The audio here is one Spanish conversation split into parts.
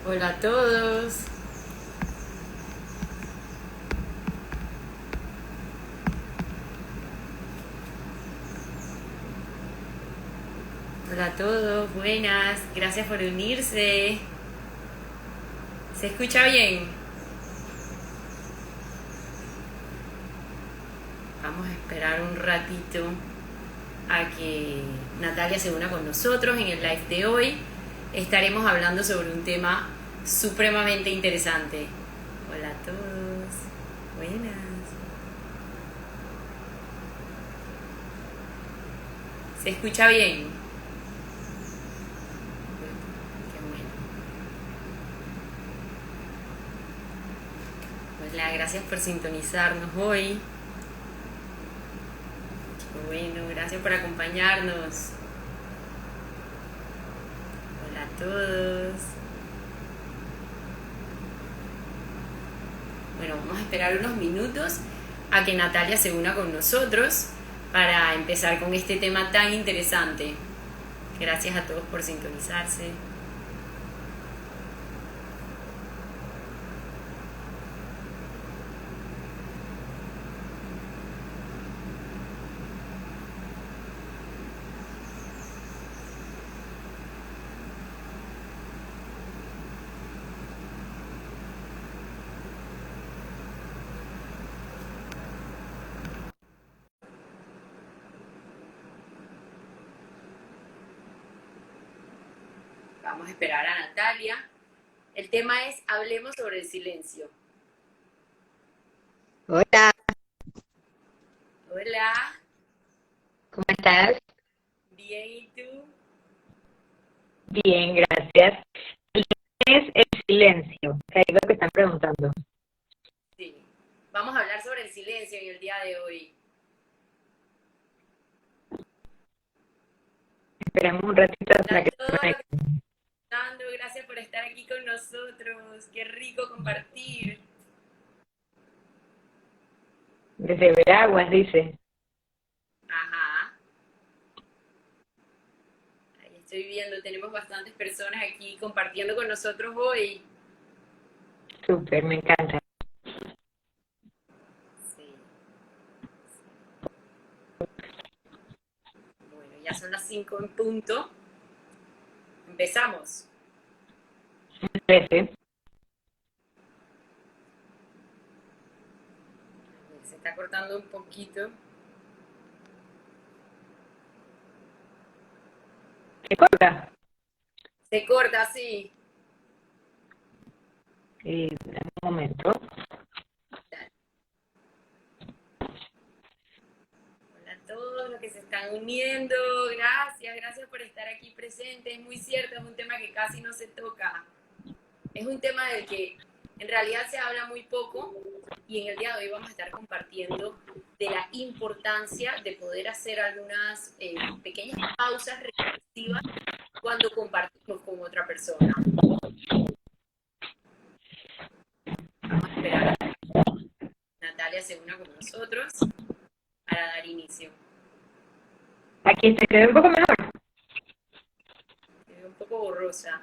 Hola a todos. Hola a todos, buenas. Gracias por unirse. ¿Se escucha bien? Vamos a esperar un ratito a que Natalia se una con nosotros en el live de hoy. Estaremos hablando sobre un tema supremamente interesante. Hola a todos. Buenas. ¿Se escucha bien? Qué bueno. Hola, gracias por sintonizarnos hoy. Bueno, gracias por acompañarnos. Hola a todos. Bueno, vamos a esperar unos minutos a que Natalia se una con nosotros para empezar con este tema tan interesante. Gracias a todos por sintonizarse. Vamos a esperar a Natalia. El tema es Hablemos sobre el silencio. Hola, Hola, ¿cómo estás? bien, ¿y tú? Bien, gracias. ¿Qué es el silencio? Que es lo que están preguntando. Sí. Vamos a hablar sobre el silencio en el día de hoy. Esperamos un ratito Hola para a que se todos los que conecten. están dando, gracias por estar aquí con nosotros. Qué rico compartir. Desde Veraguas, dice. Ajá. Ahí estoy viendo, tenemos bastantes personas aquí compartiendo con nosotros hoy. Súper, me encanta. Sí, bueno, ya son las 5 en punto. Empezamos. Parece. Se está cortando un poquito. ¿Se corta? Se corta, sí. Dame un momento. Hola a todos los que se están uniendo. Gracias, gracias por estar aquí presentes. Es muy cierto, es un tema que casi no se toca. Es un tema del que en realidad se habla muy poco y en el día de hoy vamos a estar compartiendo de la importancia de poder hacer algunas pequeñas pausas reflexivas cuando compartimos con otra persona. Vamos a esperar a que Natalia se una con nosotros para dar inicio. Aquí está, quedó un poco mejor. Se ve un poco borrosa.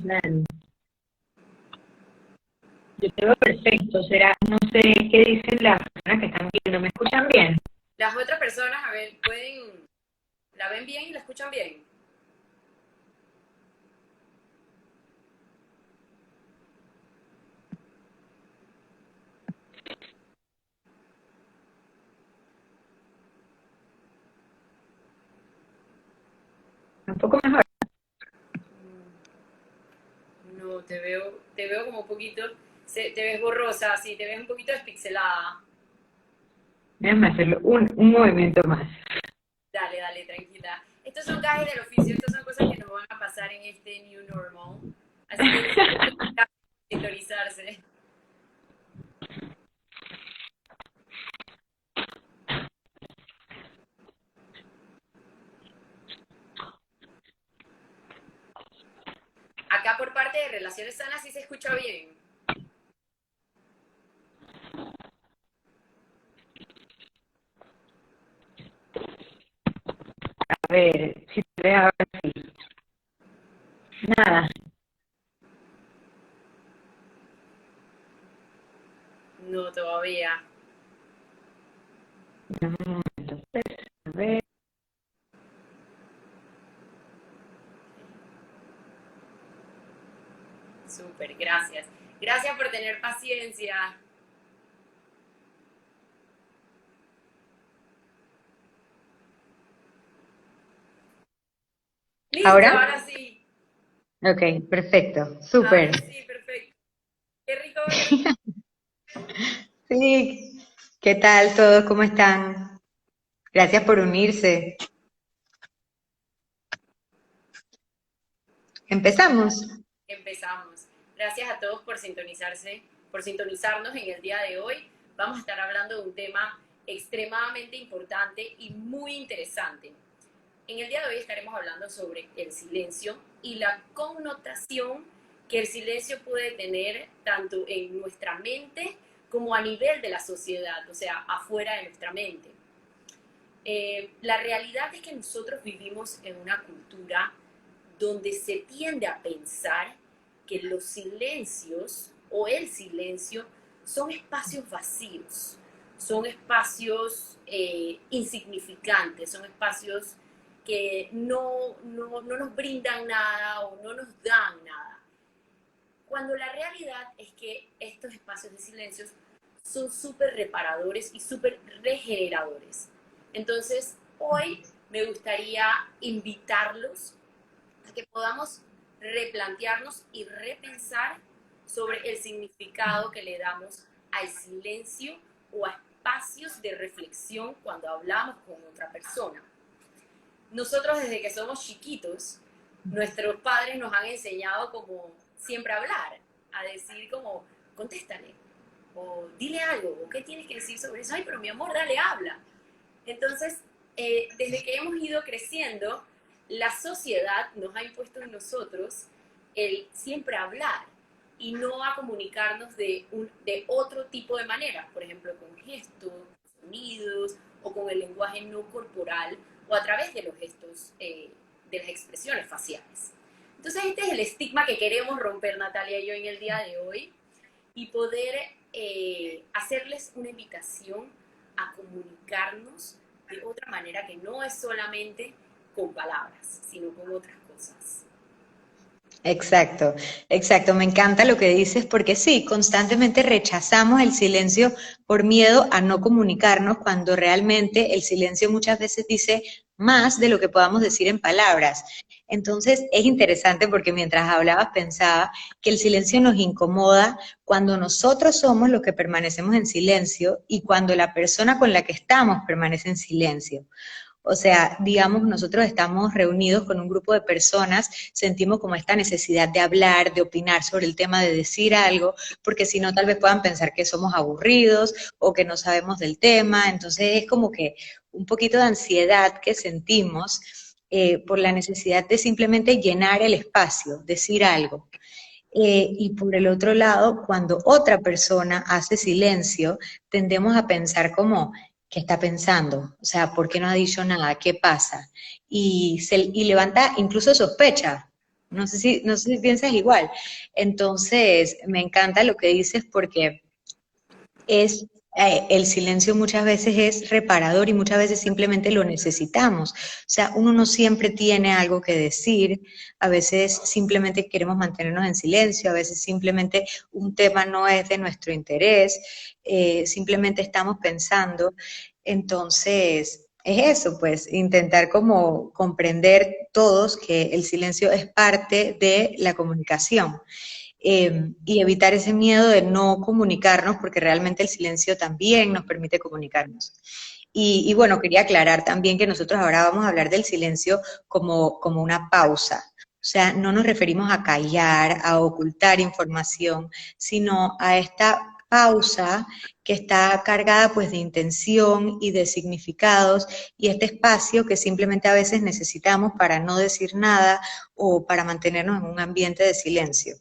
Claro. Yo te veo perfecto. Será, no sé qué dicen las personas que están viendo. ¿Me escuchan bien? Las otras personas, a ver, la ven bien y la escuchan bien. Un poco mejor. No, te veo como un poquito, te ves borrosa, sí, te ves un poquito despixelada. Déjame hacerlo un movimiento más. Dale, dale, tranquila. Estos son gajes del oficio, estas son cosas que nos van a pasar en este new normal. Así que disfruten sintonizarse. Acá por parte de Relaciones Sanas sí se escucha bien. A ver, si te ves ahora sí. Súper, gracias. Gracias por tener paciencia. Listo, ¿Ahora? ahora sí. Ok, perfecto, súper. Ahora sí, perfecto. Qué rico verte. Sí, ¿qué tal todos? ¿Cómo están? Gracias por unirse. ¿Empezamos? Empezamos. Gracias a todos por sintonizarse, por sintonizarnos en el día de hoy. Vamos a estar hablando de un tema extremadamente importante y muy interesante. En el día de hoy estaremos hablando sobre el silencio y la connotación que el silencio puede tener tanto en nuestra mente como a nivel de la sociedad, o sea, afuera de nuestra mente. La realidad es que nosotros vivimos en una cultura donde se tiende a pensar que los silencios o el silencio son espacios vacíos, son espacios insignificantes, son espacios que no nos brindan nada o no nos dan nada. Cuando la realidad es que estos espacios de silencios son súper reparadores y súper regeneradores. Entonces, hoy me gustaría invitarlos a que podamos replantearnos y repensar sobre el significado que le damos al silencio o a espacios de reflexión cuando hablamos con otra persona. Nosotros desde que somos chiquitos, nuestros padres nos han enseñado como siempre a hablar, a decir como, contéstale, o dile algo, o qué tienes que decir sobre eso, ay, pero mi amor, dale, habla. Entonces, desde que hemos ido creciendo, la sociedad nos ha impuesto en nosotros el siempre hablar y no a comunicarnos de otro tipo de manera, por ejemplo, con gestos, sonidos o con el lenguaje no corporal o a través de los gestos, de las expresiones faciales. Entonces, este es el estigma que queremos romper, Natalia y yo, en el día de hoy y poder hacerles una invitación a comunicarnos de otra manera que no es solamente con palabras, sino con otras cosas. Exacto, exacto. Me encanta lo que dices porque sí, constantemente rechazamos el silencio por miedo a no comunicarnos cuando realmente el silencio muchas veces dice más de lo que podamos decir en palabras. Entonces es interesante porque mientras hablabas pensaba que el silencio nos incomoda cuando nosotros somos los que permanecemos en silencio y cuando la persona con la que estamos permanece en silencio. O sea, digamos, nosotros estamos reunidos con un grupo de personas, sentimos como esta necesidad de hablar, de opinar sobre el tema, de decir algo, porque si no, tal vez puedan pensar que somos aburridos o que no sabemos del tema. Entonces es como que un poquito de ansiedad que sentimos por la necesidad de simplemente llenar el espacio, decir algo. Y por el otro lado, cuando otra persona hace silencio, tendemos a pensar como, ¿qué está pensando? O sea, ¿por qué no ha dicho nada? ¿Qué pasa? Y levanta incluso sospecha. No sé si piensas igual. Entonces, me encanta lo que dices porque es el silencio muchas veces es reparador y muchas veces simplemente lo necesitamos. O sea, uno no siempre tiene algo que decir, a veces simplemente queremos mantenernos en silencio, a veces simplemente un tema no es de nuestro interés, simplemente estamos pensando. Entonces, es eso, pues, intentar como comprender todos que el silencio es parte de la comunicación y evitar ese miedo de no comunicarnos, porque realmente el silencio también nos permite comunicarnos. Y bueno, quería aclarar también que nosotros ahora vamos a hablar del silencio como una pausa. O sea, no nos referimos a callar, a ocultar información, sino a esta pausa que está cargada pues de intención y de significados y este espacio que simplemente a veces necesitamos para no decir nada o para mantenernos en un ambiente de silencio.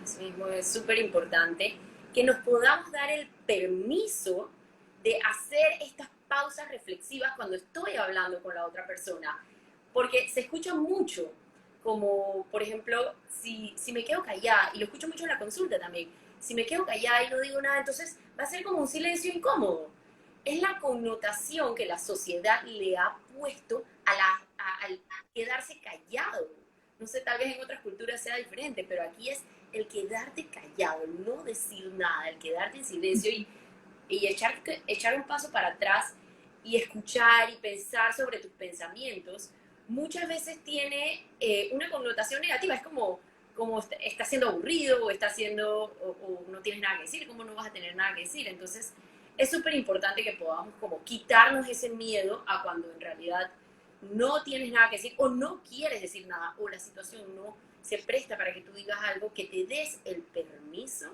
Eso mismo es súper importante que nos podamos dar el permiso de hacer estas pausas reflexivas cuando estoy hablando con la otra persona, porque se escucha mucho, como por ejemplo, si me quedo callada, y lo escucho mucho en la consulta también, si me quedo callada y no digo nada, entonces va a ser como un silencio incómodo. Es la connotación que la sociedad le ha puesto al quedarse callado. no sé, tal vez en otras culturas sea diferente, pero aquí es el quedarte callado, el no decir nada, el quedarte en silencio y echar un paso para atrás y escuchar y pensar sobre tus pensamientos, muchas veces tiene una connotación negativa. Es como está siendo aburrido o está siendo, o no tienes nada que decir, ¿cómo no vas a tener nada que decir? Entonces, es súper importante que podamos como quitarnos ese miedo a cuando en realidad no tienes nada que decir o no quieres decir nada o la situación no se presta para que tú digas algo, que te des el permiso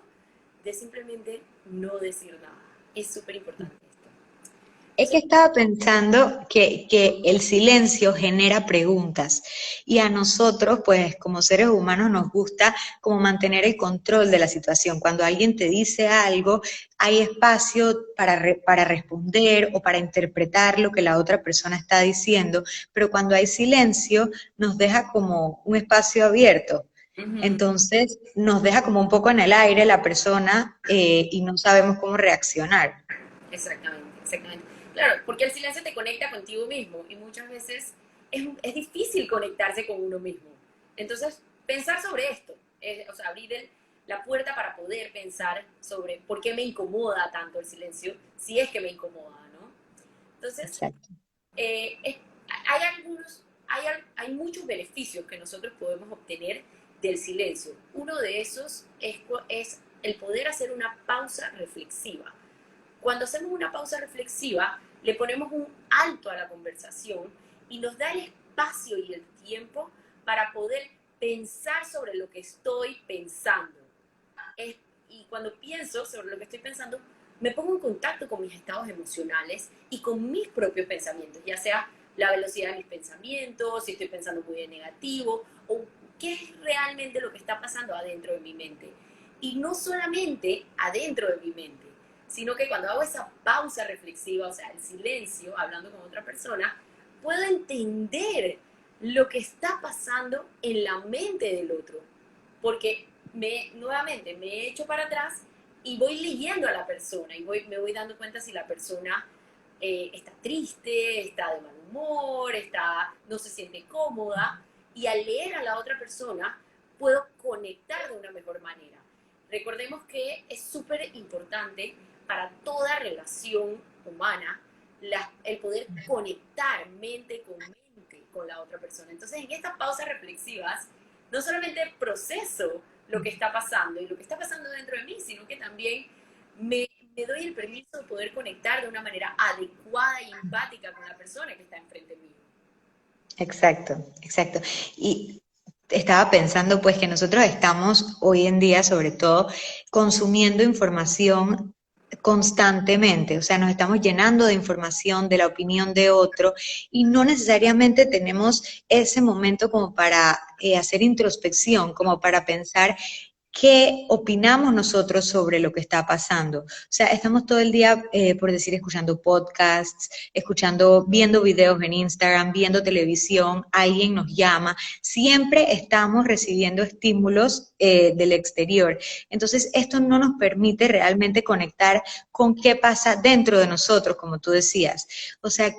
de simplemente no decir nada. Es súper importante esto. Es que Entonces, estaba pensando que el silencio genera preguntas y a nosotros, pues como seres humanos, nos gusta como mantener el control de la situación. Cuando alguien te dice algo, hay espacio para responder o para interpretar lo que la otra persona está diciendo, pero cuando hay silencio, nos deja como un espacio abierto. uh-huh. Entonces, nos deja como un poco en el aire la persona y no sabemos cómo reaccionar. Exactamente, exactamente. Claro, porque el silencio te conecta contigo mismo y muchas veces es difícil conectarse con uno mismo. Entonces, pensar sobre esto, o sea, abrir la puerta para poder pensar sobre por qué me incomoda tanto el silencio, si es que me incomoda, ¿no? Entonces, Exacto. hay hay muchos beneficios que nosotros podemos obtener del silencio. Uno de esos es el poder hacer una pausa reflexiva. Cuando hacemos una pausa reflexiva, le ponemos un alto a la conversación y nos da el espacio y el tiempo para poder pensar sobre lo que estoy pensando. Y cuando pienso sobre lo que estoy pensando, me pongo en contacto con mis estados emocionales y con mis propios pensamientos, ya sea la velocidad de mis pensamientos, si estoy pensando muy en negativo, o qué es realmente lo que está pasando adentro de mi mente. Y no solamente adentro de mi mente, sino que cuando hago esa pausa reflexiva, o sea, el silencio, hablando con otra persona, puedo entender lo que está pasando en la mente del otro, porque nuevamente me he hecho para atrás y voy leyendo a la persona y me voy dando cuenta si la persona está triste, está de mal humor, no se siente cómoda, y al leer a la otra persona puedo conectar de una mejor manera. Recordemos que es súper importante para toda relación humana el poder conectar mente con la otra persona. Entonces, en estas pausas reflexivas, no solamente proceso lo que está pasando y lo que está pasando dentro de mí, sino que también me doy el permiso de poder conectar de una manera adecuada y empática con la persona que está enfrente mío. Exacto, exacto. Y estaba pensando pues que nosotros estamos hoy en día sobre todo consumiendo información constantemente, o sea, nos estamos llenando de información, de la opinión de otro y no necesariamente tenemos ese momento como para hacer introspección, como para pensar qué opinamos nosotros sobre lo que está pasando. O sea, estamos todo el día, por decir, escuchando podcasts, viendo videos en Instagram, viendo televisión, alguien nos llama, siempre estamos recibiendo estímulos del exterior. Entonces, esto no nos permite realmente conectar con qué pasa dentro de nosotros, como tú decías. O sea,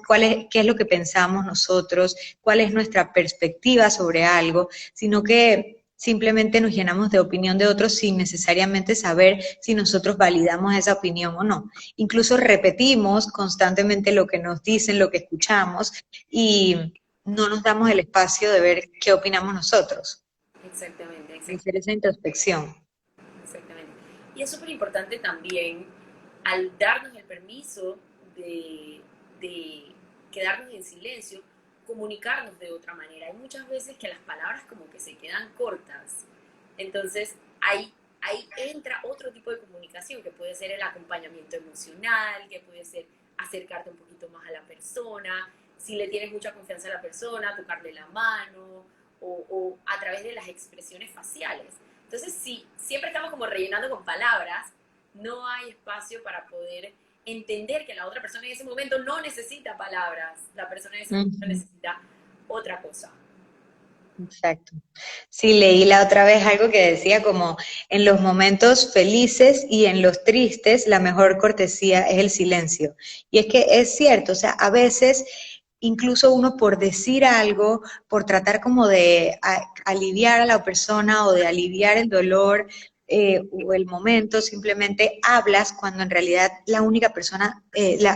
qué es lo que pensamos nosotros, cuál es nuestra perspectiva sobre algo, sino que simplemente nos llenamos de opinión de otros sin necesariamente saber si nosotros validamos esa opinión o no. Incluso repetimos constantemente lo que nos dicen, lo que escuchamos y no nos damos el espacio de ver qué opinamos nosotros, Exactamente, de exactamente. hacer esa introspección. Exactamente. Y es súper importante también, al darnos el permiso de quedarnos en silencio, comunicarnos de otra manera. Hay muchas veces que las palabras como que se quedan cortas. Entonces, ahí entra otro tipo de comunicación, que puede ser el acompañamiento emocional, que puede ser acercarte un poquito más a la persona, si le tienes mucha confianza a la persona, tocarle la mano, o a través de las expresiones faciales. Entonces, si siempre estamos como rellenando con palabras, no hay espacio para poder entender que la otra persona en ese momento no necesita palabras, la persona en ese momento Ujú. necesita otra cosa. Exacto. Sí, leí la otra vez algo que decía como en los momentos felices y en los tristes la mejor cortesía es el silencio. Y es que es cierto, o sea, a veces incluso uno por decir algo, por tratar como de aliviar a la persona o de aliviar el dolor o el momento, simplemente hablas cuando en realidad la única persona,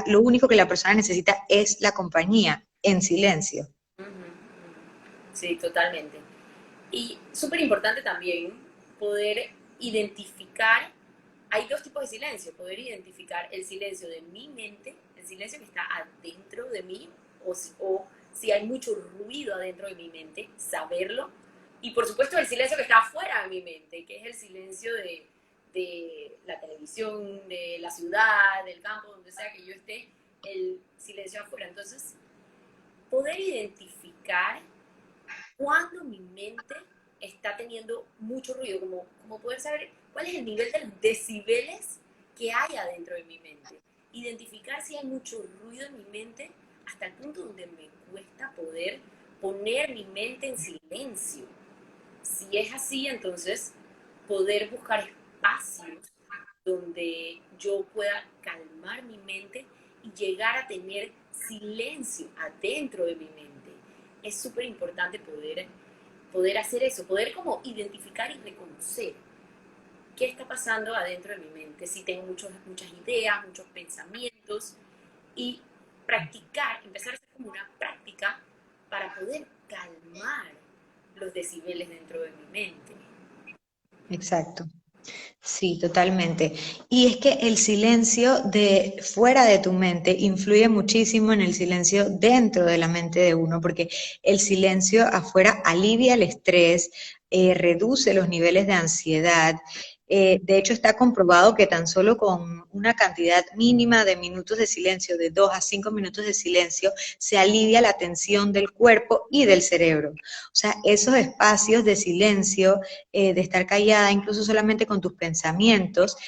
lo único que la persona necesita es la compañía en silencio. Ujú, ujú. Sí, totalmente. Y súper importante también poder identificar, hay dos tipos de silencio, poder identificar el silencio de mi mente, el silencio que está adentro de mí, o si hay mucho ruido adentro de mi mente, saberlo. Y por supuesto el silencio que está afuera de mi mente, que es el silencio de la televisión, de la ciudad, del campo, donde sea que yo esté, el silencio afuera. Entonces, poder identificar cuando mi mente está teniendo mucho ruido, como poder saber cuál es el nivel de los decibeles que hay adentro de mi mente. Identificar si hay mucho ruido en mi mente hasta el punto donde me cuesta poder poner mi mente en silencio. Si es así, entonces poder buscar espacios donde yo pueda calmar mi mente y llegar a tener silencio adentro de mi mente. Es súper importante poder hacer eso, poder como identificar y reconocer qué está pasando adentro de mi mente, si tengo muchas ideas, muchos pensamientos, y practicar, empezar a hacer como una práctica para poder calmar los decibeles dentro de mi mente. Exacto. Sí, totalmente. Y es que el silencio de fuera de tu mente influye muchísimo en el silencio dentro de la mente de uno, porque el silencio afuera alivia el estrés, reduce los niveles de ansiedad. De hecho, está comprobado que tan solo con una cantidad mínima de minutos de silencio, de 2 a 5 minutos de silencio, se alivia la tensión del cuerpo y del cerebro. O sea, esos espacios de silencio de estar callada, incluso solamente con tus pensamientos,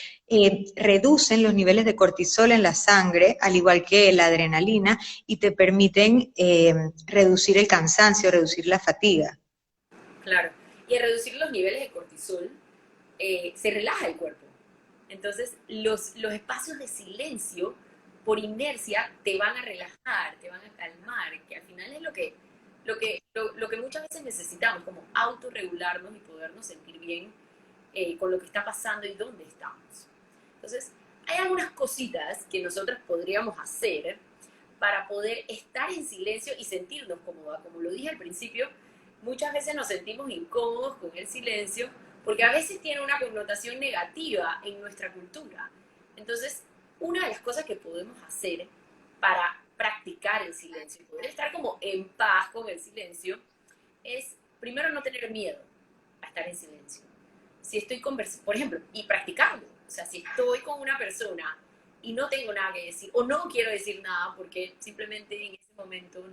reducen los niveles de cortisol en la sangre, al igual que la adrenalina, y te permiten reducir el cansancio, reducir la fatiga. Claro. Y al reducir los niveles de cortisol, se relaja el cuerpo. Entonces, los espacios de silencio, por inercia, te van a relajar, te van a calmar, que al final es lo que muchas veces necesitamos, como autorregularnos y podernos sentir bien con lo que está pasando y dónde estamos. Entonces, hay algunas cositas que nosotros podríamos hacer para poder estar en silencio y sentirnos cómoda. Como lo dije al principio, muchas veces nos sentimos incómodos con el silencio porque a veces tiene una connotación negativa en nuestra cultura. Entonces, una de las cosas que podemos hacer para practicar el silencio y poder estar como en paz con el silencio es, primero, no tener miedo a estar en silencio. Si estoy conversando, por ejemplo, y practicarlo, o sea, si estoy con una persona y no tengo nada que decir, o no quiero decir nada porque simplemente en ese momento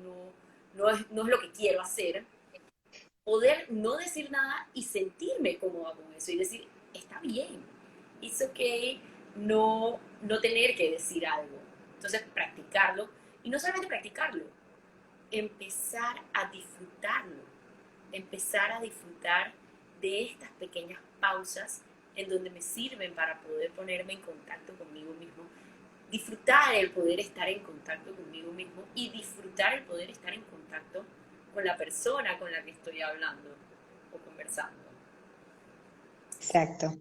no es lo que quiero hacer, poder no decir nada y sentirme cómoda con eso y decir, está bien, it's okay no tener que decir algo. Entonces, practicarlo, y no solamente practicarlo, empezar a disfrutar de estas pequeñas pausas en donde me sirven para poder ponerme en contacto conmigo mismo, disfrutar el poder estar en contacto conmigo mismo y disfrutar el poder estar en contacto con la persona con la que estoy hablando o conversando. Exacto.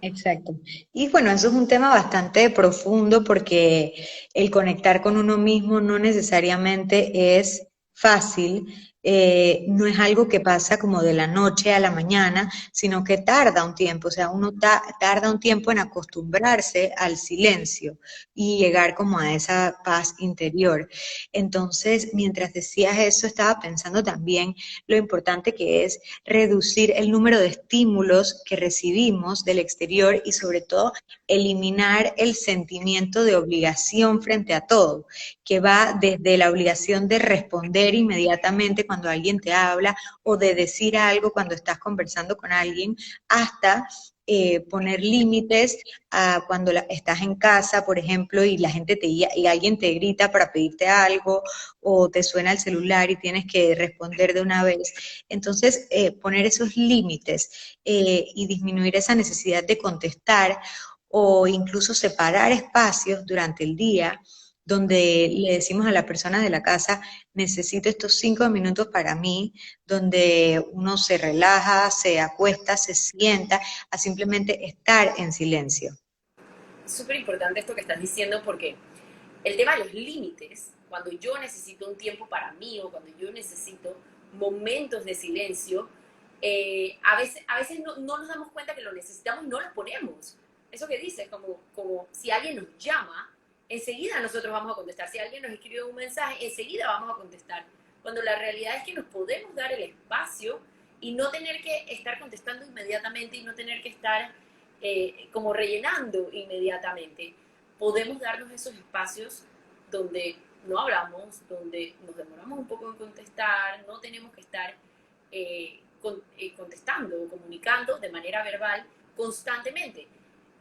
Exacto. Y bueno, eso es un tema bastante profundo porque el conectar con uno mismo no necesariamente es fácil, no es algo que pasa como de la noche a la mañana, sino que tarda un tiempo, o sea, uno tarda un tiempo en acostumbrarse al silencio y llegar como a esa paz interior. Entonces, mientras decías eso, estaba pensando también lo importante que es reducir el número de estímulos que recibimos del exterior y sobre todo eliminar el sentimiento de obligación frente a todo, que va desde la obligación de responder inmediatamente cuando alguien te habla o de decir algo cuando estás conversando con alguien, hasta poner límites a cuando estás en casa, por ejemplo, y la gente y alguien te grita para pedirte algo o te suena el celular y tienes que responder de una vez. Entonces, poner esos límites y disminuir esa necesidad de contestar o incluso separar espacios durante el día donde le decimos a la persona de la casa, necesito estos 5 minutos para mí, donde uno se relaja, se acuesta, se sienta, a simplemente estar en silencio. Es súper importante esto que estás diciendo porque el tema de los límites, cuando yo necesito un tiempo para mí o cuando yo necesito momentos de silencio, a veces no nos damos cuenta que lo necesitamos y no los ponemos. Eso que dices, como si alguien nos llama, enseguida nosotros vamos a contestar. Si alguien nos escribe un mensaje, enseguida vamos a contestar. Cuando la realidad es que nos podemos dar el espacio y no tener que estar contestando inmediatamente y no tener que estar como rellenando inmediatamente. Podemos darnos esos espacios donde no hablamos, donde nos demoramos un poco en contestar, no tenemos que estar contestando o comunicando de manera verbal constantemente.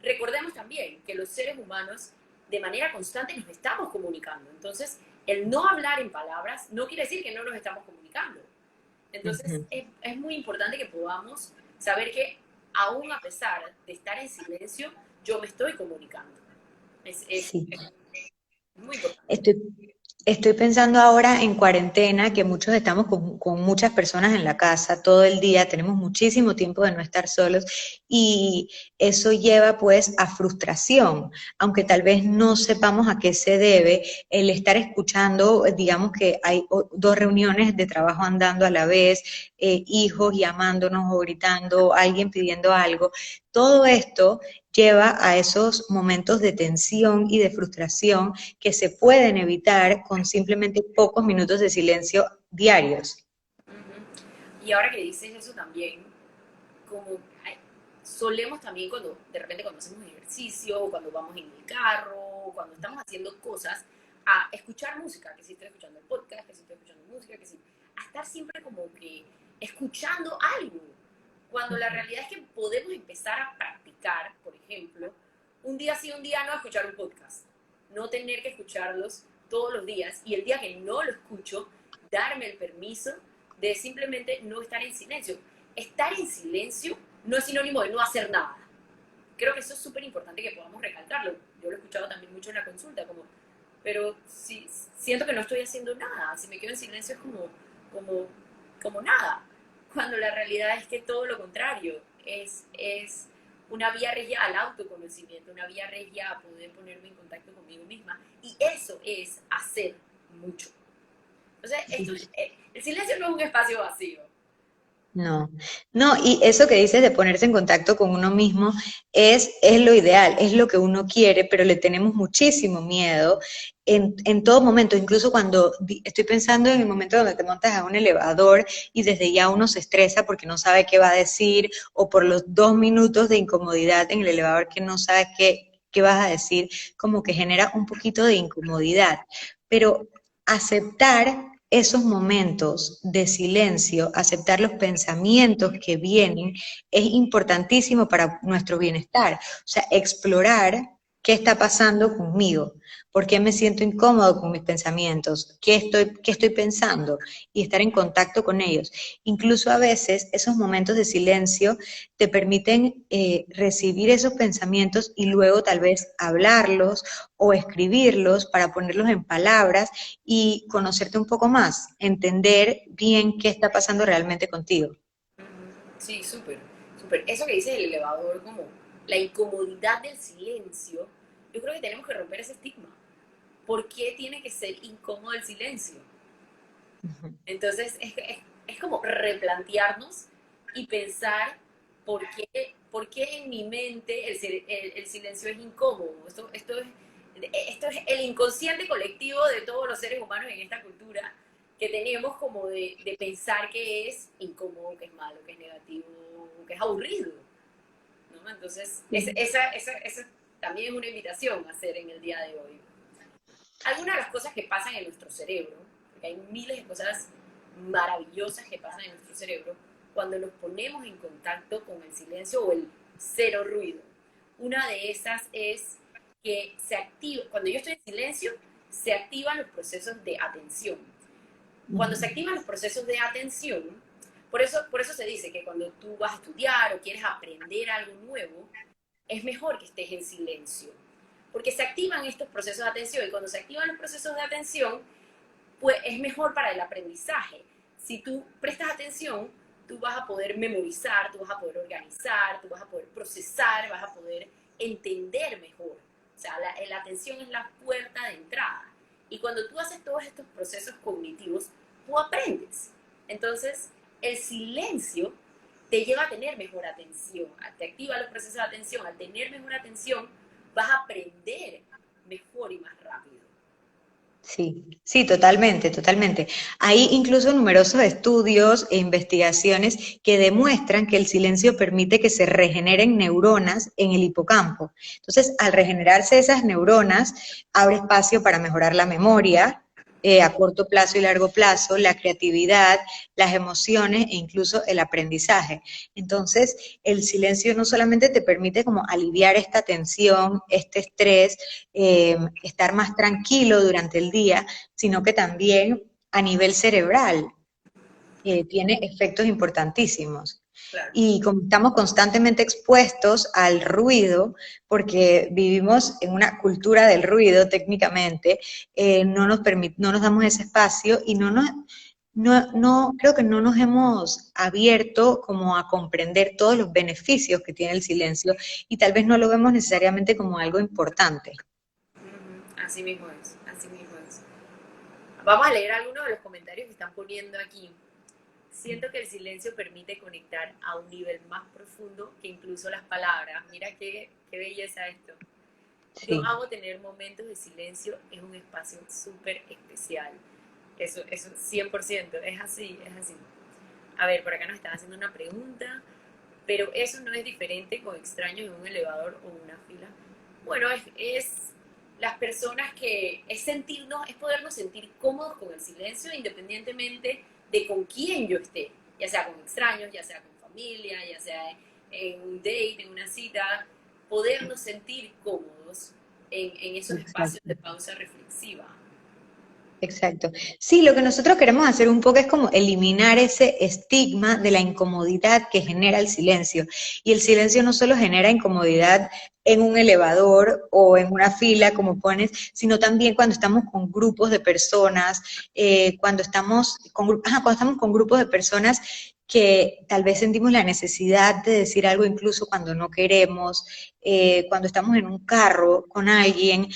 Recordemos también que los seres humanos de manera constante nos estamos comunicando. Entonces, el no hablar en palabras no quiere decir que no nos estamos comunicando. Entonces, Ujú. es muy importante que podamos saber que aún a pesar de estar en silencio, yo me estoy comunicando. Sí. Es muy importante. Estoy, estoy pensando ahora en cuarentena, que muchos estamos con muchas personas en la casa todo el día, tenemos muchísimo tiempo de no estar solos y eso lleva pues a frustración, aunque tal vez no sepamos a qué se debe el estar escuchando, digamos que hay dos reuniones de trabajo andando a la vez, hijos llamándonos o gritando, alguien pidiendo algo, todo esto lleva a esos momentos de tensión y de frustración que se pueden evitar con simplemente pocos minutos de silencio diarios. Ujú. Y ahora que dices eso también, como solemos también de repente cuando hacemos ejercicio, o cuando vamos en el carro, o cuando estamos haciendo cosas, a escuchar música, que si estoy escuchando el podcast, que si estoy escuchando música, que si, a estar siempre como que escuchando algo, cuando la realidad es que podemos empezar a practicar, por ejemplo, un día sí, un día no, escuchar un podcast, no tener que escucharlos todos los días y el día que no lo escucho, darme el permiso de simplemente no estar en silencio. Estar en silencio no es sinónimo de no hacer nada. Creo que eso es súper importante que podamos recalcarlo. Yo lo he escuchado también mucho en la consulta, pero si siento que no estoy haciendo nada, si me quedo en silencio es como, como nada. Cuando la realidad es que todo lo contrario, es una vía regia al autoconocimiento, una vía regia a poder ponerme en contacto conmigo misma. Y eso es hacer mucho. Entonces, el silencio no es un espacio vacío. No, no, y eso que dices de ponerse en contacto con uno mismo es lo ideal, es lo que uno quiere, pero le tenemos muchísimo miedo en todo momento, incluso cuando estoy pensando en el momento donde te montas a un elevador y desde ya uno se estresa porque no sabe qué va a decir, o por los 2 minutos de incomodidad en el elevador que no sabes qué vas a decir, como que genera un poquito de incomodidad. Pero aceptar esos momentos de silencio, aceptar los pensamientos que vienen, es importantísimo para nuestro bienestar. O sea, explorar qué está pasando conmigo, por qué me siento incómodo con mis pensamientos, qué estoy pensando y estar en contacto con ellos. Incluso a veces esos momentos de silencio te permiten recibir esos pensamientos y luego tal vez hablarlos o escribirlos para ponerlos en palabras y conocerte un poco más, entender bien qué está pasando realmente contigo. Sí, súper, súper. Eso que dices del elevador, como la incomodidad del silencio, yo creo que tenemos que romper ese estigma. ¿Por qué tiene que ser incómodo el silencio? Ujú. Entonces, es como replantearnos y pensar por qué en mi mente el silencio es incómodo. Esto es el inconsciente colectivo de todos los seres humanos en esta cultura que tenemos como de pensar que es incómodo, que es malo, que es negativo, que es aburrido, ¿no? Entonces, Sí. esa también es una invitación a hacer en el día de hoy. Algunas de las cosas que pasan en nuestro cerebro, porque hay miles de cosas maravillosas que pasan en nuestro cerebro, cuando nos ponemos en contacto con el silencio o el cero ruido. Una de esas es que cuando yo estoy en silencio, se activan los procesos de atención. Cuando se Ujú. activan los procesos de atención, por eso se dice que cuando tú vas a estudiar o quieres aprender algo nuevo, es mejor que estés en silencio, porque se activan estos procesos de atención y cuando se activan los procesos de atención, pues es mejor para el aprendizaje. Si tú prestas atención, tú vas a poder memorizar, tú vas a poder organizar, tú vas a poder procesar, vas a poder entender mejor. O sea, la atención es la puerta de entrada. Y cuando tú haces todos estos procesos cognitivos, tú aprendes. Entonces, el silencio te lleva a tener mejor atención, te activa los procesos de atención. Al tener mejor atención, vas a aprender mejor y más rápido. Sí, sí, totalmente, totalmente. Hay incluso numerosos estudios e investigaciones que demuestran que el silencio permite que se regeneren neuronas en el hipocampo. Entonces, al regenerarse esas neuronas, abre espacio para mejorar la memoria, a corto plazo y largo plazo, la creatividad, las emociones e incluso el aprendizaje. Entonces, el silencio no solamente te permite como aliviar esta tensión, este estrés, estar más tranquilo durante el día, sino que también a nivel cerebral tiene efectos importantísimos. Claro. Y como estamos constantemente expuestos al ruido, porque vivimos en una cultura del ruido técnicamente, no nos damos ese espacio y creo que no nos hemos abierto como a comprender todos los beneficios que tiene el silencio y tal vez no lo vemos necesariamente como algo importante. Así mismo es, así mismo es. Vamos a leer algunos de los comentarios que están poniendo aquí. Siento que el silencio permite conectar a un nivel más profundo que incluso las palabras. Mira qué belleza esto. Yo Sí. amo tener momentos de silencio, es un espacio súper especial. Eso 100%, es así, es así. A ver, por acá nos están haciendo una pregunta, pero eso no es diferente con extraños en un elevador o una fila. Bueno, es las personas que es sentirnos, es podernos sentir cómodos con el silencio independientemente de con quién yo esté, ya sea con extraños, ya sea con familia, ya sea en un date, en una cita, podernos sentir cómodos en esos espacios Exacto. de pausa reflexiva. Exacto. Sí, lo que nosotros queremos hacer un poco es como eliminar ese estigma de la incomodidad que genera el silencio. Y el silencio no solo genera incomodidad en un elevador o en una fila, como pones, sino también cuando estamos con grupos de personas, cuando estamos con grupos de personas que tal vez sentimos la necesidad de decir algo incluso cuando no queremos, cuando estamos en un carro con alguien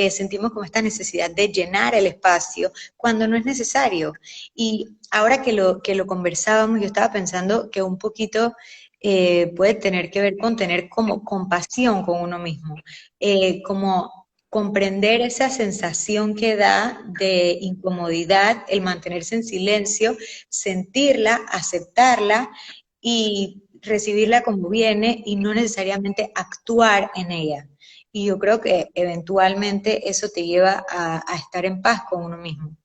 sentimos como esta necesidad de llenar el espacio cuando no es necesario. Y ahora que lo conversábamos, yo estaba pensando que un poquito puede tener que ver con tener como compasión con uno mismo, como comprender esa sensación que da de incomodidad, el mantenerse en silencio, sentirla, aceptarla y recibirla como viene y no necesariamente actuar en ella. Y yo creo que eventualmente eso te lleva a estar en paz con uno mismo.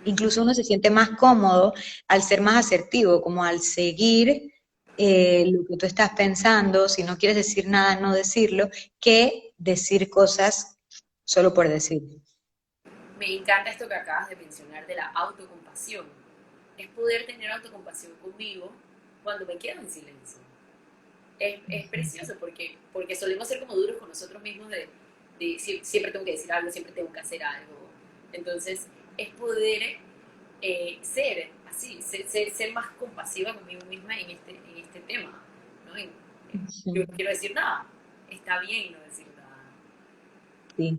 Incluso uno se siente más cómodo al ser más asertivo, como al seguir lo que tú estás pensando, si no quieres decir nada, no decirlo, que decir cosas solo por decir. Me encanta esto que acabas de mencionar de la autocompasión. Es poder tener autocompasión conmigo cuando me quedo en silencio. Es precioso porque solemos ser como duros con nosotros mismos de siempre tengo que decir algo, siempre tengo que hacer algo. Entonces, es poder ser así, ser más compasiva conmigo misma en este tema. ¿No? Yo no quiero decir nada, está bien no decir nada. Sí,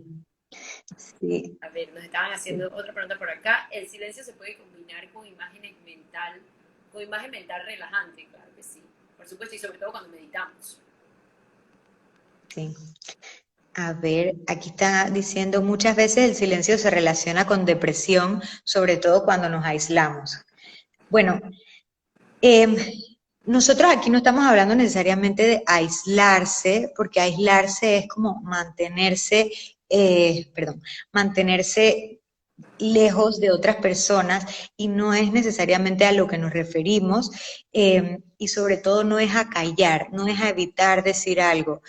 sí, A ver, nos estaban haciendo sí. otra pregunta por acá. ¿El silencio se puede combinar con imagen mental relajante? Claro que sí. Por supuesto, y sobre todo cuando meditamos. Sí. A ver, aquí está diciendo, muchas veces el silencio se relaciona con depresión, sobre todo cuando nos aislamos. Bueno, em, nosotros aquí no estamos hablando necesariamente de aislarse, porque aislarse es como mantenerse lejos de otras personas y no es necesariamente a lo que nos referimos y sobre todo no es a callar, no es a evitar decir algo.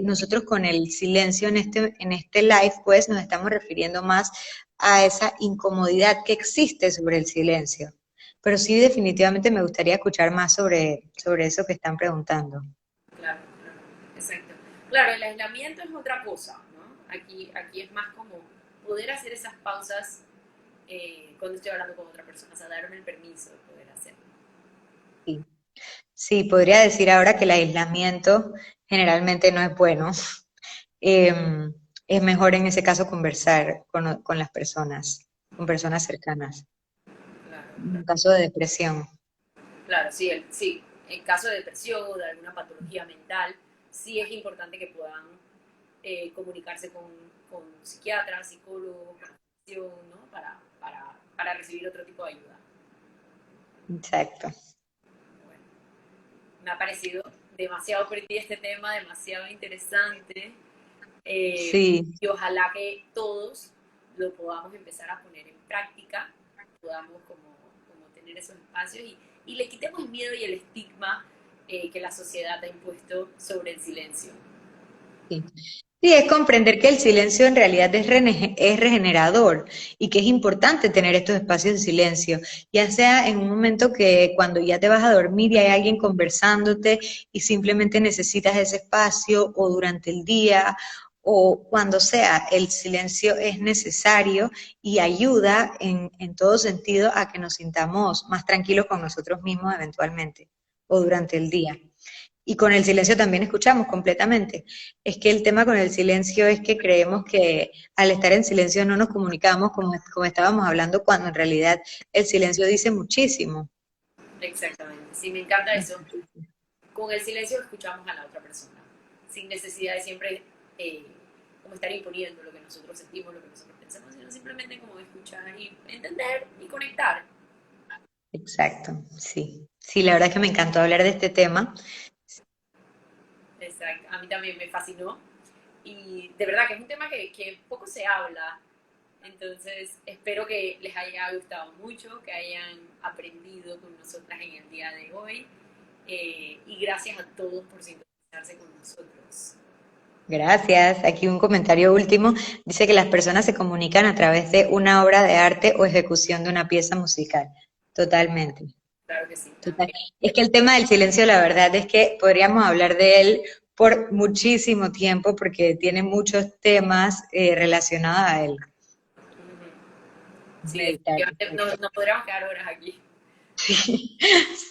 Nosotros con el silencio en este live pues nos estamos refiriendo más a esa incomodidad que existe sobre el silencio. Pero sí definitivamente me gustaría escuchar más sobre eso que están preguntando. Claro, claro, exacto. Claro, el aislamiento es otra cosa, ¿no? Aquí es más como poder hacer esas pausas cuando estoy hablando con otra persona, o sea, darme el permiso de poder hacerlo. Sí. Sí, podría decir ahora que el aislamiento generalmente no es bueno. Em, es mejor en ese caso conversar con las personas, con personas cercanas. Claro, En un claro. caso de depresión. Claro, sí, sí, en caso de depresión o de alguna patología mental, sí es importante que puedan comunicarse con psiquiatras, psicólogos, con atención, ¿no? Para recibir otro tipo de ayuda. Exacto. Bueno, me ha parecido demasiado por ti este tema, demasiado interesante. Sí, Y ojalá que todos lo podamos empezar a poner en práctica, podamos como tener esos espacios y le quitemos el miedo y el estigma que la sociedad ha impuesto sobre el silencio. sí. Sí, es comprender que el silencio en realidad es regenerador y que es importante tener estos espacios de silencio, ya sea en un momento que cuando ya te vas a dormir y hay alguien conversándote y simplemente necesitas ese espacio o durante el día o cuando sea, el silencio es necesario y ayuda en todo sentido a que nos sintamos más tranquilos con nosotros mismos eventualmente o durante el día. Y con el silencio también escuchamos completamente. Es que el tema con el silencio es que creemos que al estar en silencio no nos comunicamos como estábamos hablando, cuando en realidad el silencio dice muchísimo. Exactamente, sí, me encanta eso. Con el silencio escuchamos a la otra persona, sin necesidad de siempre eh, como estar imponiendo lo que nosotros sentimos, lo que nosotros pensamos, sino simplemente como escuchar y entender y conectar. Exacto, sí. Sí, la verdad es que me encantó hablar de este tema. Exacto. A mí también me fascinó y de verdad que es un tema que poco se habla. Entonces, espero que les haya gustado mucho, que hayan aprendido con nosotras en el día de hoy. Y gracias a todos por sintonizarse con nosotros. Gracias. Aquí un comentario último. Dice que las personas se comunican a través de una obra de arte o ejecución de una pieza musical. Totalmente. Claro que sí, Total. también. Es que el tema del silencio, la verdad es que podríamos hablar de él por muchísimo tiempo porque tiene muchos temas relacionados a él. Sí, Meditar. definitivamente nos podríamos quedar horas aquí. Sí,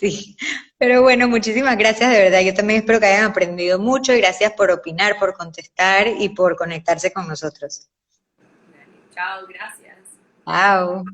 sí. Pero bueno, muchísimas gracias de verdad. Yo también espero que hayan aprendido mucho y gracias por opinar, por contestar y por conectarse con nosotros. Chao, gracias. Chao.